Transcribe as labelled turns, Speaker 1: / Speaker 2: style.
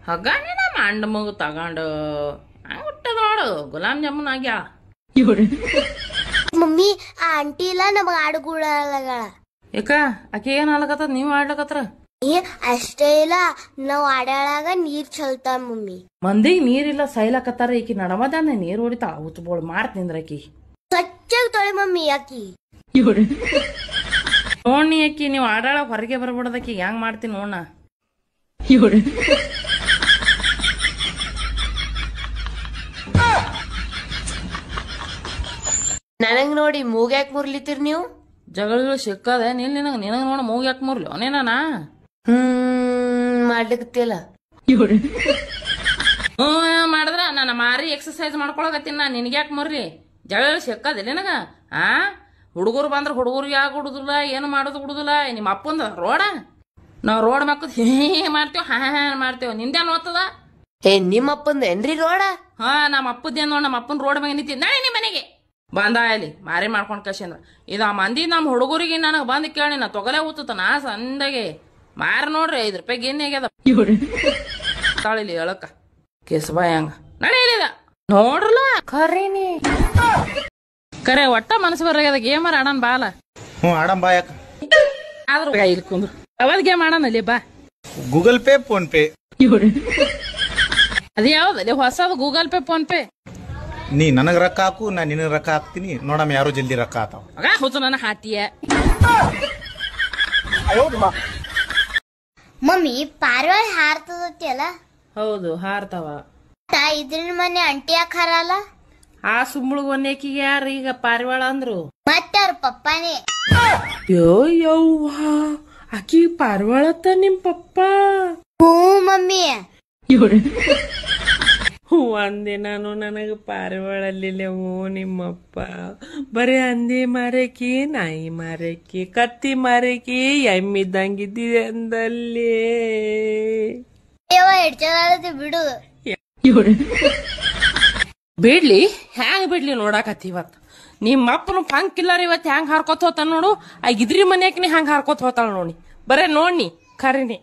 Speaker 1: ಹಗ್ಗಾನೇನ ಮಂಡ ಮಗು ತಗೊಂಡು ಹಂಗ ಹುಟ್ಟದ ನೋಡು ಗುಲಾಬ್ ಜಾಮೂನ್ ಆಗ್ಯಾಳ.
Speaker 2: ಮಮ್ಮಿ ಆ ಆಂಟಿ ಇಲ್ಲ ನಮಗ ಆಡುಗೂಡಗಳ
Speaker 1: ಯಾಕ ಆಕೆ ಏನ್ ಆಡ್ಲಕತ್ತದ ನೀವು ಆಡ್ಲಕತ್ರ?
Speaker 2: ಅಷ್ಟೇ ಇಲ್ಲ ನಾವ್ ಆಡಾಳಾಗ ನೀರ್ ಚಲ್ತಾವ ಮಮ್ಮಿ.
Speaker 1: ಮಂದಿಗ್ ನೀರಿಲ್ಲ ಸೈಲಕತ್ತಾರ, ಈಕಿ ನಡಮದಾನೆ ನೀರ್ ಹೊಡಿತಾ ಉತ್ಬೋಳ್ ಮಾಡ್ತಿಂದ್ರ ಆಕಿ
Speaker 2: ಸ್ವಚ್ಛಾಗಿ ತೊಳಿ ಮಮ್ಮಿ ಆಕಿ
Speaker 1: ನೋಡ್ನಿ ಆಕಿ ನೀವ್ ಆಡಾಳ ಹೊರಗೆ ಬರ್ಬಿಡದಕ್ಕಿ ಹೆಂಗ್ ಮಾಡ್ತೀನಿ ನೋಡ.
Speaker 3: ನನಗ್ ನೋಡಿ ಮೂಗ್ಯಾಕ್ ಮುರ್ಲಿತೀರ್ ನೀವು?
Speaker 1: ಜಗಳ ಸಿಕ್ಕದೆ ನಿಲ್ ನಿನಗ್ ನೋಡ ಮೂಗ್ ಯಾಕೆ ಮುರ್ಲಿ ಅವನೇನ
Speaker 3: ಮಾಡ್ಲಿಕತ್ತಿಲ್ಲ.
Speaker 1: ಮಾಡಿದ್ರ ನನ್ನ ಮಾರಿ ಎಕ್ಸರ್ಸೈಸ್ ಮಾಡ್ಕೊಳಕತ್ತೀನಿ ನಾ, ನಿನ್ಗ್ಯಾಕ್ ಮುರ್ಲಿ? ಜಗಳ ಸಿಕ್ಕದಿಲ್ಲ ನಿನಗ? ಹುಡುಗರು ಬಂದ್ರ ಹುಡುಗರಿಗೆ ಯಾಕೆ ಹುಡುದಿಲ್ಲ, ಏನು ಮಾಡೋದು ಹುಡುದಿಲ್ಲ. ನಿಮ್ಮ ಅಪ್ಪಂದ ರೋಡ ನಾವ್ ರೋಡ್ ಮಕ್ಕಳು ಹೇ ಮಾಡ್ತೇವ್ ಹಾ ಮಾಡ್ತೇವ್, ನಿಂದೇನ್ ಓದ್ತದ?
Speaker 3: ನಿಮ್ಮ ಅಪ್ಪಂದ ಏನ್ರಿ ರೋಡ?
Speaker 1: ನಮ್ಮ ಅಪ್ಪದೇನ್ ನೋಡ್, ನಮ್ಮ ಅಪ್ಪನ ರೋಡ್ ಮ್ಯಾಗ ನಿಂತಿ ನಾಳೆ ನಿಮ್ ಮನೆಗೆ ಬಂದ ಅಲ್ಲಿ ಮಾರಿ ಮಾಡ್ಕೊಂಡ್ ಕಳ್ಸಿಂದ್ರ ಇದ ಮಂದಿ ನಮ್ ಹುಡುಗರಿಗೆ ನನಗ್ ಬಂದ್ ಕೇಳಿ ನಾ ತೊಗಲೆ ಊತತ ನಾ ಸಂದಾಗೆ ಮಾರಿ ನೋಡ್ರಿ 5 ರೂಪಾಯಿ ಗಿನ್ನಿ ಆಗ್ಯದ ತಾಳಿಲಿ ಹೇಳಕ್ಕ ಕೇಸಬಾಯ್ ಹಂಗ ನಡೆಯಲಿದ ನೋಡ್ರಲ್ಲ ಖರೀನಿ ಕರೆ ಒಟ್ಟ ಮನಸ್ಸು ಬರಾಗ್ಯದ ಗೇಮರ್ ಆಡನ್ ಬಾಲ.
Speaker 4: ಆಡಂ ಬಾ. ಯಾಕ
Speaker 1: ಆದ್ರೂ ಇಲ್ಲಿ ಕುಂದ್ರು ಅವದ್ ಗೇಮ್ ಆಡನಲ್ಲಿ ಬಾ.
Speaker 4: ಗೂಗಲ್ ಪೇ ಫೋನ್ ಪೇ
Speaker 1: ಅದ ಯಾವ್ದಲ್ಲಿ ಹೊಸದು ಗೂಗಲ್ ಪೇ ಫೋನ್ ಪೇ?
Speaker 4: ನೀ ನನಗ್ ರೊಕ್ಕ ಹಾಕು, ನಾ ನಿನಗ್ ರೊಕ್ಕ ಹಾಕ್ತೀನಿ, ನೋಡಮ್ಮ ಯಾರು ಜಲ್ದಿ ರೊಕ್ಕ ಆತಾವ.
Speaker 1: ಹುಚ್ಚು ನನ್ನ ಹಾಟಿಯ
Speaker 2: ಮಮ್ಮಿ ಪಾರಿವಾಳ ಹಾರ್ತದತಿ ಅಲ್ಲ?
Speaker 1: ಹೌದು ಹಾರ್ತಾವ.
Speaker 2: ಇದ್ರ ಮನೆ ಅಂಟಿ ಯಾಕೆ ಹಾರಲ್ಲ?
Speaker 1: ಆ ಸುಂಬಳಗ್ ಒಂದೇಕಿಗೆ ಯಾರ ಈಗ ಪಾರಿವಾಳ ಅಂದ್ರು?
Speaker 2: ಮತ್ತೆ ಅವ್ರ ಪಪ್ಪಾನೇ.
Speaker 1: ಯವ್ವ ಆಕಿ ಪಾರಿವಾಳತ್ತ ನಿಮ್ ಪಪ್ಪ?
Speaker 2: ಹ್ಞೂ ಮಮ್ಮಿ.
Speaker 1: ಅಂದೆ ನಾನು ನನಗ ಪಾರಿವಾಳಲ್ಲಿಲ್ಲವೋ ನಿಮ್ಮಪ್ಪ. ಬರೀ ಹಂದಿ ಮಾರಕಿ, ನಾಯಿ ಮಾರಕಿ, ಕತ್ತಿ ಮಾರಕಿ, ಎಮ್ಮಿದ್ದಂಗಿದ್ದಿದೆ ಅಂದಲ್ಲಿ.
Speaker 2: ಬಿಡು
Speaker 1: ಬಿಡ್ಲಿ ಹ್ಯಾಂಗ ಬಿಡ್ಲಿ ನೋಡಾಕತ್ತಿ ಇವತ್ತು ನಿಮ್ಮಪ್ಪನು ಪಂಕ್ ಇಲ್ಲಾರ ಇವತ್ತು ಹೆಂಗ್ ಹಾರ್ಕೊತ ಹೋತಾನ ನೋಡು. ಆ ಇದ್ರಿ ಮನ್ಯಾಕನಿ ಹಂಗ ಹಾರ್ಕೊತ ಹೋತಾಳ ನೋಡಿ, ಬರೇ ನೋಡ್ನಿ ಖರೀನಿ.